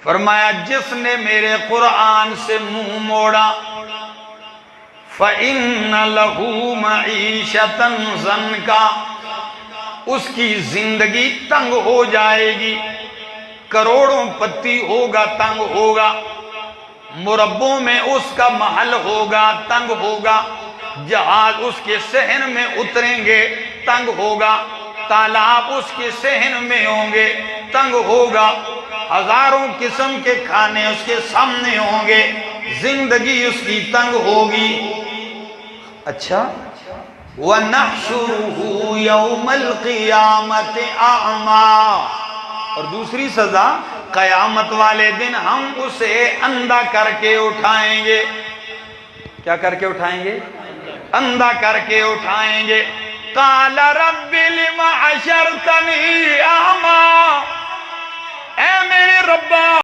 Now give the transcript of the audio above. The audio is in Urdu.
فرمایا جس نے میرے قرآن سے منہ موڑا فَإِنَّ لَهُ مَعِيشَةً ضَنْكَ، اس کی زندگی تنگ ہو جائے گی، کروڑوں پتی ہوگا، تنگ ہوگا، مربوں میں اس کا محل ہوگا، تنگ ہوگا، جہاز اس کے صحن میں اتریں گے، تنگ ہوگا، تالاب اس کے صحن میں ہوں گے، تنگ ہوگا، ہزاروں قسم کے کھانے اس کے سامنے ہوں گے، زندگی اس کی تنگ ہوگی۔ اچھا وَنَحْشُرُهُ يَوْمَ الْقِيَامَةِ أَعْمَى، اور دوسری سزا قیامت والے دن ہم اسے اندھا کر کے اٹھائیں گے۔ کیا کر کے اٹھائیں گے؟ اندھا کر کے اٹھائیں گے۔ قَالَ رَبِّ لِمَ حَشَرْتَنِي أَعْمَى، اے میرے ربا